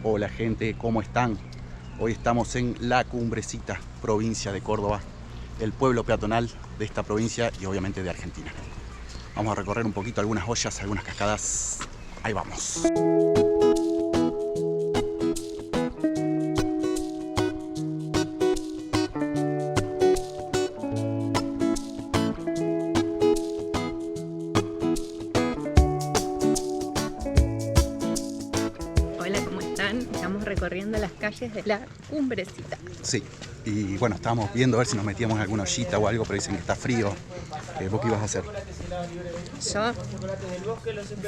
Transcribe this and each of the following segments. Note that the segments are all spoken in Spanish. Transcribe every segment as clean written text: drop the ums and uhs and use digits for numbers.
Hola gente, ¿cómo están? Hoy estamos en La Cumbrecita, provincia de Córdoba, el pueblo peatonal de esta provincia y obviamente de Argentina. Vamos a recorrer un poquito algunas ollas, algunas cascadas. Ahí vamos. Estamos recorriendo las calles de La Cumbrecita. Sí, y bueno, estábamos viendo a ver si nos metíamos en alguna ollita o algo, pero dicen que está frío. ¿Vos qué ibas a hacer? Yo,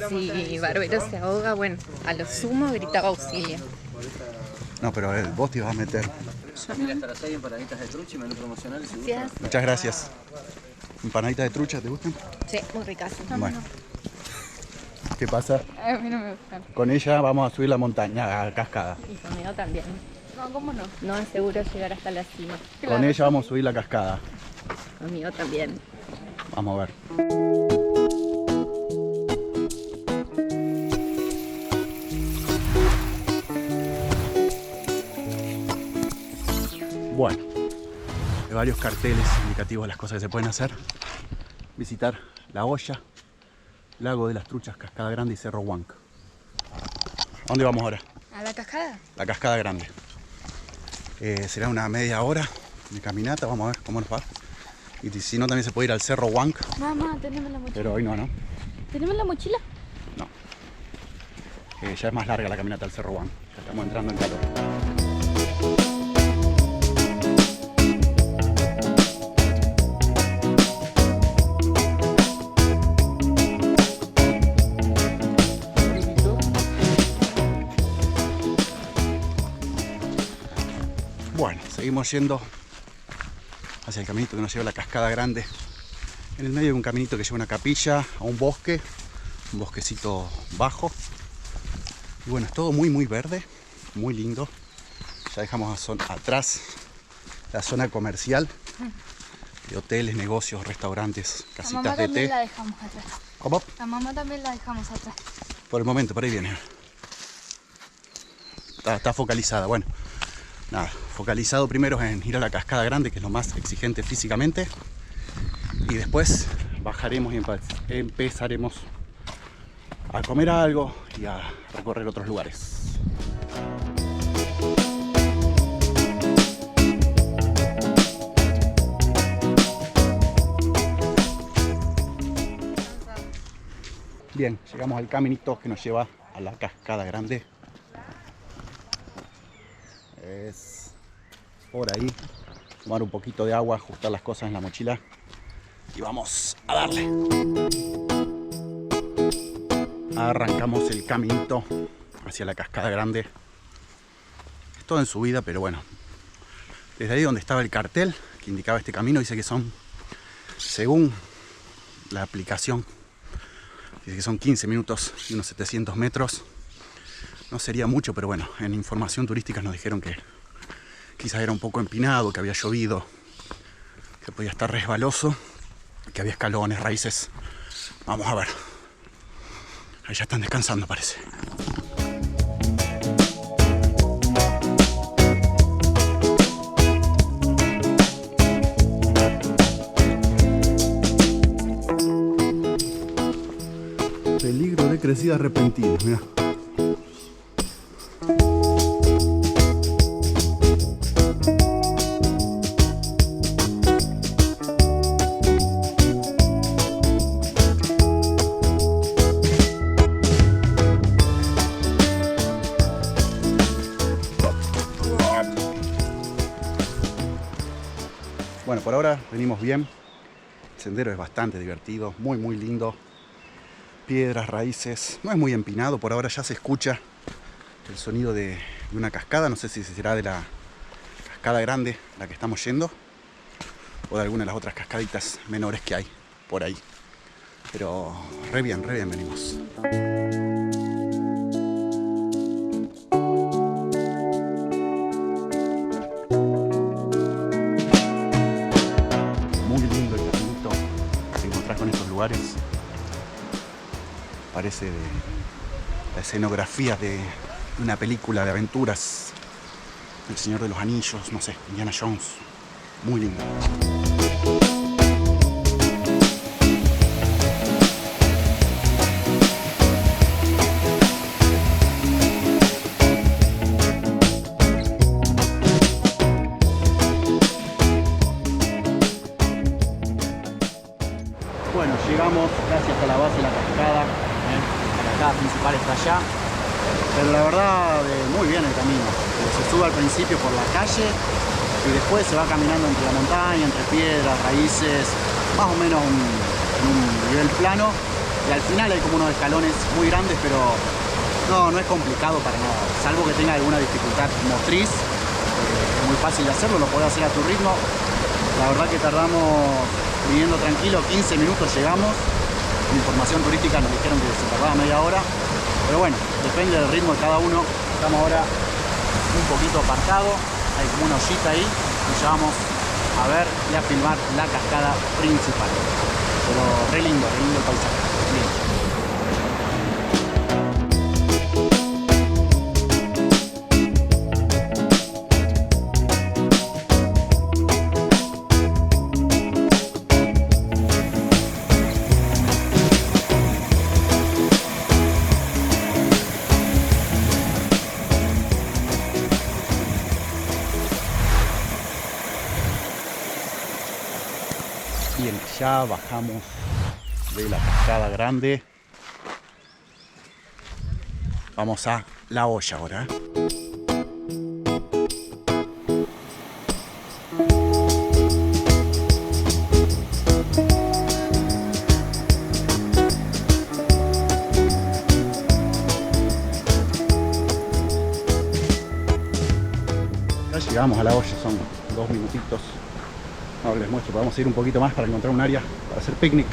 si Barbero se ahoga, bueno, a lo sumo gritaba auxilio. No, pero vos te ibas a meter. Hasta las 6 empanaditas de trucha y menú promocional. Muchas gracias. ¿Empanaditas de trucha te gustan? Sí, muy ricas. Bueno. ¿Qué pasa? A mí no me gustan. Con ella vamos a subir la montaña, a cascada. Y conmigo también. No, ¿cómo no? No es seguro llegar hasta la cima. Con ella vamos a subir la cascada. Conmigo también. Vamos a ver. Bueno, hay varios carteles indicativos de las cosas que se pueden hacer. Visitar la olla, Lago de las Truchas, Cascada Grande y Cerro Huanca. ¿A dónde vamos ahora? ¿A la cascada? La Cascada Grande. Será una media hora de caminata, vamos a ver cómo nos va. Y si no, también se puede ir al Cerro Huanca. Mamá, tenemos la mochila. Pero hoy no, ¿no? ¿Tenemos la mochila? No. Ya es más larga la caminata al Cerro Huanca. Ya estamos entrando en calor. Bueno, seguimos yendo hacia el caminito que nos lleva a la Cascada Grande. En el medio de un caminito que lleva a una capilla, a un bosque, un bosquecito bajo. Y bueno, es todo muy verde, muy lindo. Ya dejamos atrás la zona comercial de hoteles, negocios, restaurantes, casitas de té. La mamá también la dejamos atrás. ¿Cómo? La mamá también la dejamos atrás. Por el momento, por ahí viene. Está focalizada, bueno. Nada, focalizado primero en ir a la Cascada Grande, que es lo más exigente físicamente, y después bajaremos y empezaremos a comer algo y a recorrer otros lugares. Bien, llegamos al caminito que nos lleva a la Cascada Grande. Es por ahí, tomar un poquito de agua, ajustar las cosas en la mochila y vamos a darle. Arrancamos el caminito hacia la Cascada Grande. Es todo en subida, pero bueno, desde ahí donde estaba el cartel que indicaba este camino, dice que son, según la aplicación, dice que son 15 minutos y unos 700 metros. No sería mucho, pero bueno, en información turística nos dijeron que quizás era un poco empinado, que había llovido, que podía estar resbaloso, que había escalones, raíces. Vamos a ver. Ahí ya están descansando, parece. Peligro de crecida repentina, mira. Bueno, por ahora venimos bien. El sendero es bastante divertido, muy lindo. Piedras, raíces, no es muy empinado. Por ahora ya se escucha el sonido de una cascada. No sé si será de la Cascada Grande la que estamos yendo o de alguna de las otras cascaditas menores que hay por ahí. Pero re bien venimos. Parece de la escenografía de una película de aventuras. El Señor de los Anillos, no sé, Indiana Jones. Muy lindo. Bueno, llegamos casi hasta la base de la cascada. La cascada principal está allá. Pero la verdad, muy bien el camino. Se sube al principio por la calle y después se va caminando entre la montaña, entre piedras, raíces, más o menos en un nivel plano. Y al final hay como unos escalones muy grandes, pero no es complicado para nada. Salvo que tenga alguna dificultad motriz, es muy fácil de hacerlo, lo podés hacer a tu ritmo. La verdad que tardamos, viniendo tranquilo, 15 minutos llegamos. En información turística nos dijeron que se tardaba media hora. Pero bueno, depende del ritmo de cada uno. Estamos ahora un poquito apartados. Hay como una ollita ahí. Y ya vamos a ver y a filmar la cascada principal. Pero re lindo el paisaje. Bien. Bien, ya bajamos de la cascada grande. Vamos a la olla ahora. Ya llegamos a la olla, son 2 minutitos. Ahora les muestro, podemos ir un poquito más para encontrar un área para hacer picnic.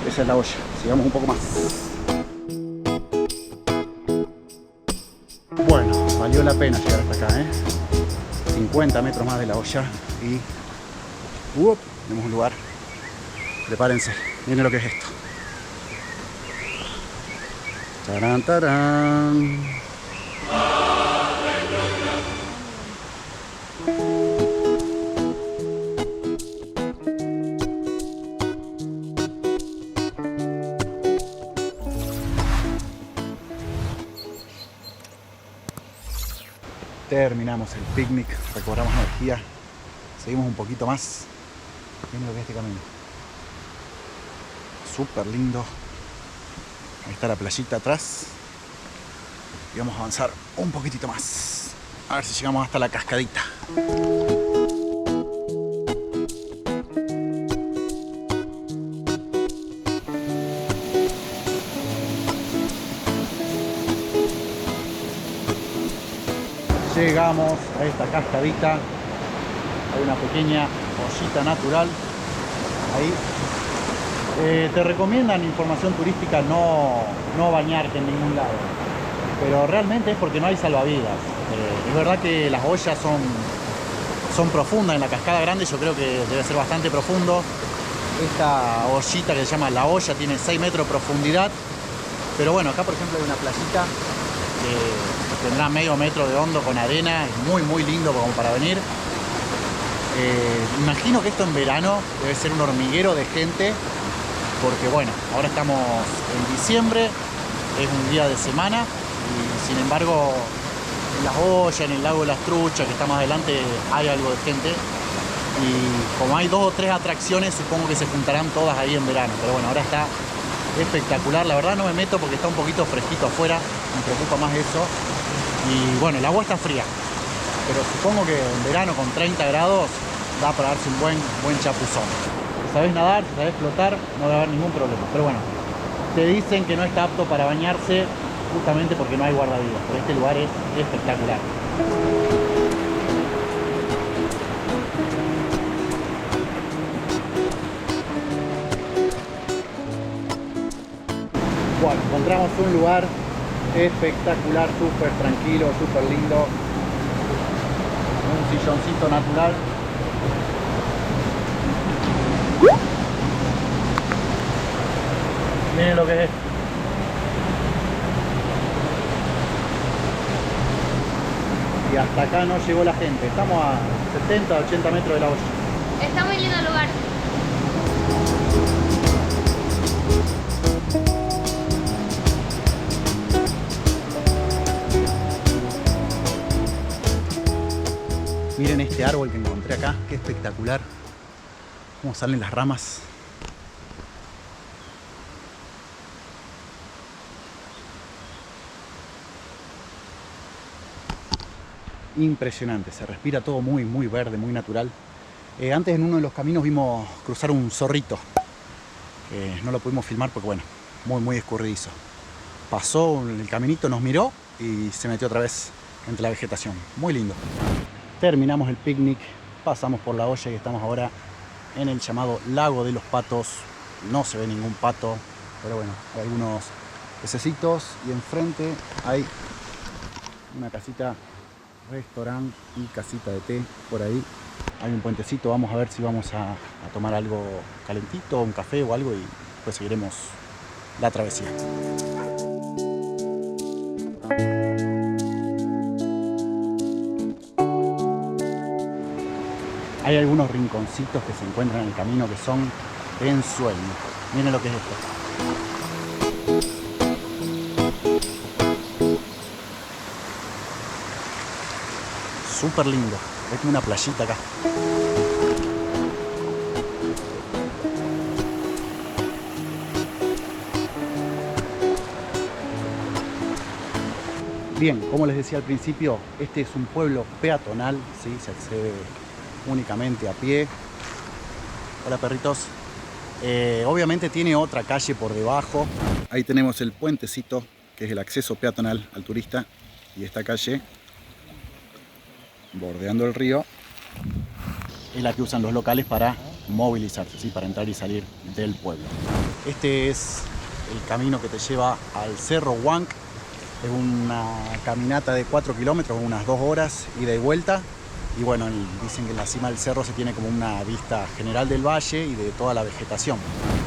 Esa es la olla, sigamos un poco más. Bueno, valió la pena llegar hasta acá, 50 metros más de la olla y tenemos un lugar. Prepárense, miren lo que es esto. Tarán, tarán. Terminamos el picnic, recobramos energía, seguimos un poquito más. Miren lo que es este camino. Súper lindo. Ahí está la playita atrás. Y vamos a avanzar un poquitito más. A ver si llegamos hasta la cascadita. Llegamos a esta cascadita. Hay una pequeña ollita natural ahí. Te recomiendan información turística no bañarte en ningún lado, pero realmente es porque no hay salvavidas. Es verdad que las ollas son profundas. En la cascada grande yo creo que debe ser bastante profundo. Esta ollita que se llama La Olla tiene 6 metros de profundidad, pero bueno, acá por ejemplo hay una playita que tendrá medio metro de hondo con arena. Es muy lindo como para venir. Imagino que esto en verano debe ser un hormiguero de gente, porque bueno, ahora estamos en diciembre, es un día de semana y sin embargo en las ollas, en el lago de las truchas que está más adelante, hay algo de gente. Y como hay 2 o 3 atracciones, supongo que se juntarán todas ahí en verano. Pero bueno, ahora está espectacular. La verdad no me meto porque está un poquito fresquito afuera, me preocupa más eso. Y bueno, el agua está fría, pero supongo que en verano con 30 grados da para darse un buen chapuzón. Si sabés nadar, si sabés flotar, no va a haber ningún problema. Pero bueno, te dicen que no está apto para bañarse justamente porque no hay guardavidas, pero este lugar es espectacular. Bueno, encontramos un lugar espectacular, súper tranquilo, súper lindo. Un silloncito natural. Miren lo que es. Y hasta acá no llegó la gente. Estamos a 70, 80 metros de la olla. Está muy lindo el lugar. Miren este árbol que encontré acá, qué espectacular. Cómo salen las ramas. Impresionante, se respira todo muy verde, muy natural. Antes en uno de los caminos vimos cruzar un zorrito. No lo pudimos filmar porque bueno, muy escurridizo. Pasó el caminito, nos miró y se metió otra vez entre la vegetación. Muy lindo. Terminamos el picnic, pasamos por la olla y estamos ahora en el llamado Lago de los Patos. No se ve ningún pato, pero bueno, hay algunos pececitos y enfrente hay una casita, restaurante y casita de té por ahí. Hay un puentecito, vamos a ver si vamos a tomar algo calentito, un café o algo y pues seguiremos la travesía. Hay algunos rinconcitos que se encuentran en el camino que son ensueño. Miren lo que es esto. Súper lindo. Es como una playita acá. Bien, como les decía al principio, este es un pueblo peatonal, ¿sí? Se accede únicamente a pie. Hola perritos. Obviamente tiene otra calle por debajo. Ahí tenemos el puentecito, que es el acceso peatonal al turista. Y esta calle, bordeando el río, es la que usan los locales para movilizarse, ¿sí? Para entrar y salir del pueblo. Este es el camino que te lleva al Cerro Huanc. Es una caminata de 4 kilómetros, unas 2 horas, ida y vuelta. Y bueno, dicen que en la cima del cerro se tiene como una vista general del valle y de toda la vegetación.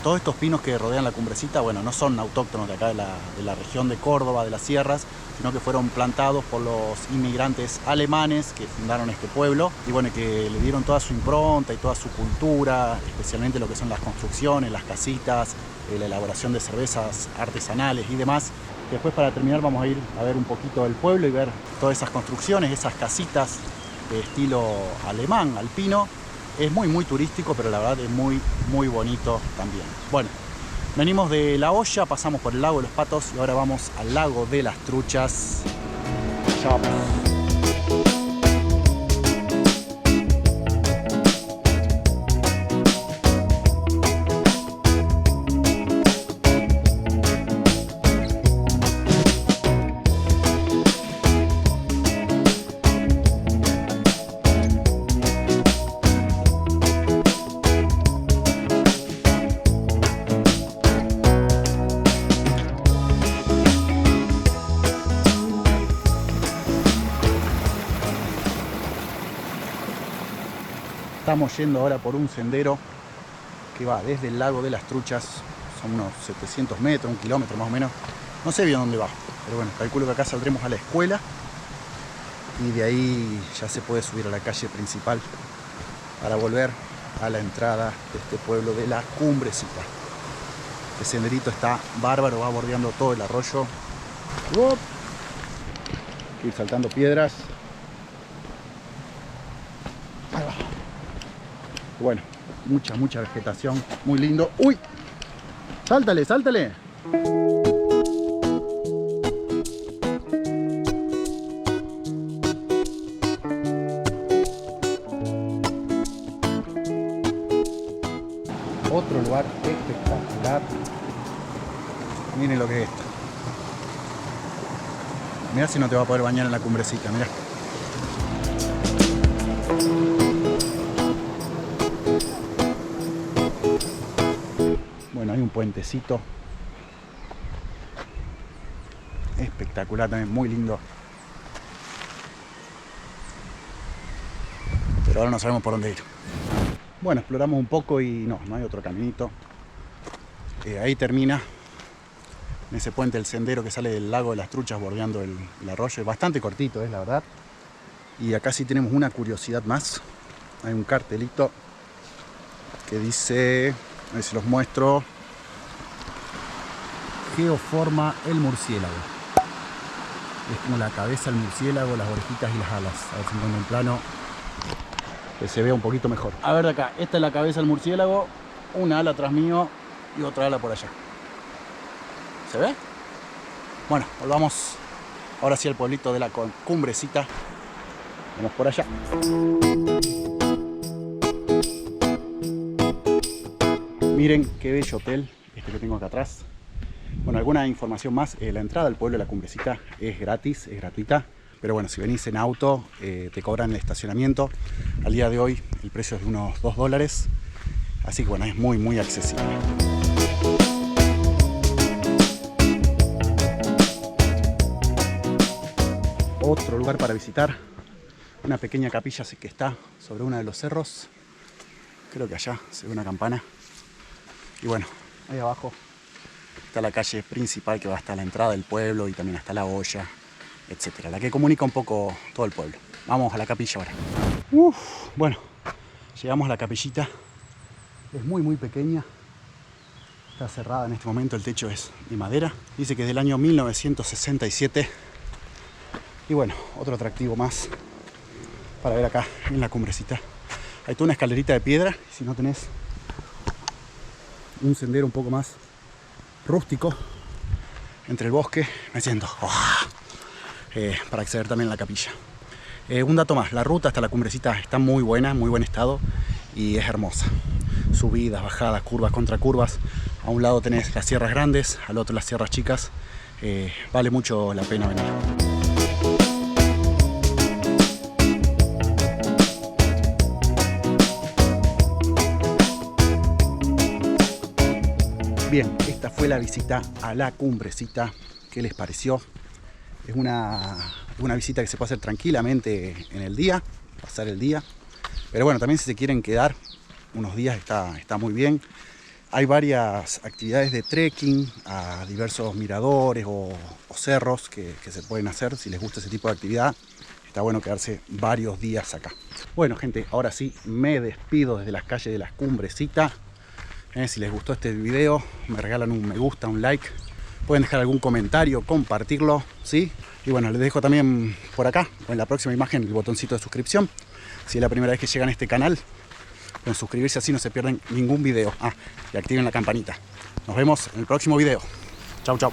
Todos estos pinos que rodean la cumbrecita, bueno, no son autóctonos de acá de la región de Córdoba, de las sierras, sino que fueron plantados por los inmigrantes alemanes que fundaron este pueblo y bueno, que le dieron toda su impronta y toda su cultura, especialmente lo que son las construcciones, las casitas, la elaboración de cervezas artesanales y demás. Después, para terminar, vamos a ir a ver un poquito del pueblo y ver todas esas construcciones, esas casitas de estilo alemán, alpino. Es muy turístico, pero la verdad es muy bonito también. Bueno, venimos de La Olla, pasamos por el Lago de los Patos y ahora vamos al Lago de las Truchas. Ya vamos. Estamos yendo ahora por un sendero que va desde el Lago de las Truchas, son unos 700 metros, 1 kilómetro más o menos. No sé bien dónde va, pero bueno, calculo que acá saldremos a la escuela y de ahí ya se puede subir a la calle principal para volver a la entrada de este pueblo de la Cumbrecita. El senderito está bárbaro, va bordeando todo el arroyo. ¡Up! Hay que ir saltando piedras. Ahí va. Bueno, mucha vegetación, muy lindo. ¡Uy! ¡Sáltale, sáltale! Otro lugar espectacular. Miren lo que es esto. Mirá si no te va a poder bañar en la Cumbrecita, mirá. Bueno, hay un puentecito espectacular también, muy lindo. Pero ahora no sabemos por dónde ir. Bueno, exploramos un poco y no hay otro caminito. Ahí termina en ese puente el sendero que sale del lago de las Truchas bordeando el arroyo. Es bastante cortito, la verdad. Y acá sí tenemos una curiosidad más. Hay un cartelito que dice, a ver si los muestro, Geoforma el murciélago. Es como la cabeza del murciélago, las orejitas y las alas. A ver si encuentro un plano que se vea un poquito mejor. A ver de acá, esta es la cabeza del murciélago, una ala atrás mío y otra ala por allá. ¿Se ve? Bueno, volvamos ahora sí al pueblito de la Cumbrecita. Vamos por allá. Miren qué bello hotel este que tengo acá atrás. Bueno, alguna información más. La entrada al pueblo de la Cumbrecita es gratis, es gratuita. Pero bueno, si venís en auto, te cobran el estacionamiento. Al día de hoy el precio es de unos $2. Así que bueno, es muy, muy accesible. Otro lugar para visitar. Una pequeña capilla que está sobre uno de los cerros. Creo que allá se ve una campana. Y bueno, ahí abajo está la calle principal que va hasta la entrada del pueblo y también hasta la olla, etcétera. La que comunica un poco todo el pueblo. Vamos a la capilla ahora. Bueno, llegamos a la capillita. Es muy, muy pequeña. Está cerrada en este momento, el techo es de madera. Dice que es del año 1967. Y bueno, otro atractivo más para ver acá en la Cumbrecita. Hay toda una escalerita de piedra. Si no tenés un sendero un poco más rústico entre el bosque, me siento para acceder también a la capilla. Un dato más, la ruta hasta la Cumbrecita está muy buena, muy buen estado y es hermosa. Subidas, bajadas, curvas, contracurvas. A un lado tenés las sierras grandes, al otro las sierras chicas. Vale mucho la pena venir. Bien, esta fue la visita a la Cumbrecita. ¿Qué les pareció? Es una visita que se puede hacer tranquilamente en el día, pasar el día. Pero bueno, también si se quieren quedar unos días está muy bien. Hay varias actividades de trekking a diversos miradores o cerros que se pueden hacer. Si les gusta ese tipo de actividad, está bueno quedarse varios días acá. Bueno, gente, ahora sí me despido desde las calles de la Cumbrecita. Si les gustó este video, me regalan un me gusta, un like. Pueden dejar algún comentario, compartirlo, ¿sí? Y bueno, les dejo también por acá, en la próxima imagen, el botoncito de suscripción. Si es la primera vez que llegan a este canal, pueden suscribirse, así no se pierden ningún video. Y activen la campanita. Nos vemos en el próximo video. Chau, chau.